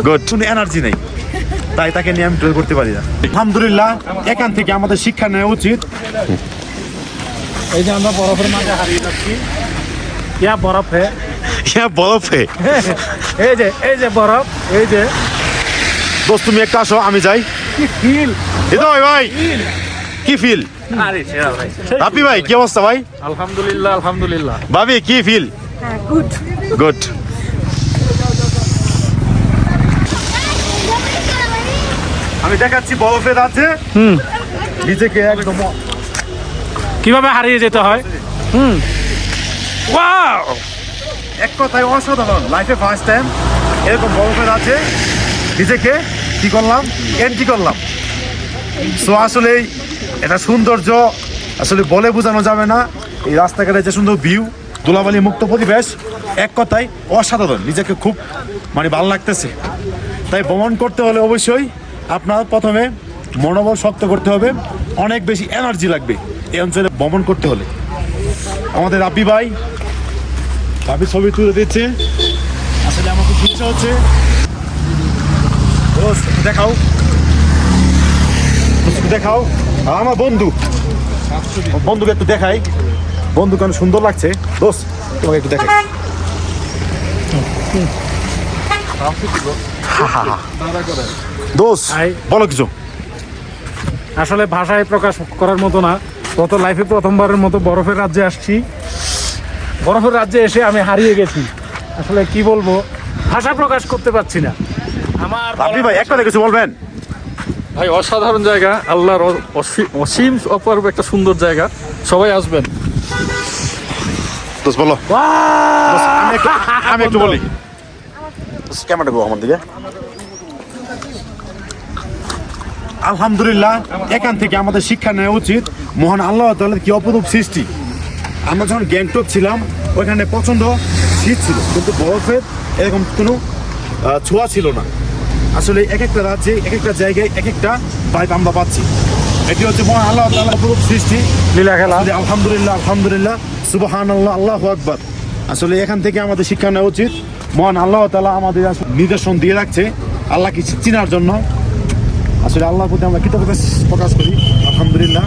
Good, শুনে energy নেই, তাই তাকে নিয়ে আমি ট্রেল করতে পারি না। আলহামদুলিল্লাহ, এখান থেকে আমাদের শিক্ষা নেওয়া উচিত। এই যে আমরা বরফের মাঝে হারিয়ে যাচ্ছি। ইয়া বরফ হে, ইয়া বরফ হে। এই যে বরফ, এই যে দোস্ত তুমি একটা আসো, আমি যাই। কি ফিল, হৃদয় ভাই কি ফিল? আপনি ভাই কি অবস্থা ভাই? আলহামদুলিল্লাহ আলহামদুলিল্লাহ। ভাবি কি ফিল? গুড। গুড। আমি দেখাচ্ছি বরফের আছে নিজেকে একদম কিভাবে হারিয়ে যেতে হয়। ওয়াও, এক কথায় অসাধারণ। লাইফে ফার্স্ট টাইম এরকম বরফের আছে নিজেকে কি করলাম, এন্ট্রি করলাম। সো আসলে এটা সৌন্দর্য আসলে বলে বোঝানো যাবে না। এই রাস্তাঘাটে যে সুন্দর ভিউ, ধুলাবালি মুক্ত পরিবেশ, এক কথায় অসাধারণ। নিজেকে খুব ভালো লাগতেছে। তাই ভ্রমণ করতে হলে অবশ্যই আপনার প্রথমে মনোবল শক্ত করতে হবে, অনেক বেশি এনার্জি লাগবে এই অঞ্চলে ভ্রমণ করতে হলে। আমাদের রাব্বি ভাই ছবি তুলে দিচ্ছে। আসলে আমার খুব ইচ্ছা হচ্ছে, দেখাও দেখাও। আর আমার বন্ধুকে একটু দেখাই, বন্ধু কেন সুন্দর লাগছে। দোস্ত তোমাকে একটু দেখাই। দোস্ত বলো কিছু। আসলে ভাষায় প্রকাশ করার মতো না। গত লাইফে প্রথমবারের মতো বরফের রাজ্যে আসছি। বরফের রাজ্যে এসে আমি হারিয়ে গেছি। আসলে কি বলবো, ভাষা প্রকাশ করতে পারছি না। আমার রাব্বি ভাই একটা কিছু বলবেন? ভাই অসাধারণ জায়গা, আল্লাহর অসীম অপূর্ব একটা সুন্দর জায়গা, সবাই আসবেন। দোস্ত বলো। দোস্ত, আমি একটু বলি। ক্যামেরা গো আমার দিকে। আলহামদুলিল্লাহ, এখান থেকে আমাদের শিক্ষা নেওয়া উচিত। মহান আল্লাহ তাআলার কি অপরূপ সৃষ্টি। আমরা যখন গ্যাংটক ছিলাম ওইখানে প্রচণ্ড শীত ছিল, কিন্তু বরফের এরকম কোনো ছোঁয়া ছিল না। আসলে এক একটা রাজ্যে এক একটা জায়গায় এক একটা ভাইব আমরা পাচ্ছি। এটি হচ্ছে মহান আল্লাহ তাআলার অপরূপ সৃষ্টি, লীলা খেলা। আলহামদুলিল্লাহ আলহামদুলিল্লাহ, সুবহানাল্লাহ, আল্লাহু আকবার। আসলে এখান থেকে আমাদের শিক্ষা নেওয়া উচিত। মহান আল্লাহ তাআলা আমাদের নিদর্শন দিয়ে রাখছে আল্লাহকে চিনার জন্য। আসলে আল্লাহর প্রতি আমরা কৃতজ্ঞতা প্রকাশ করি। আলহামদুলিল্লাহ।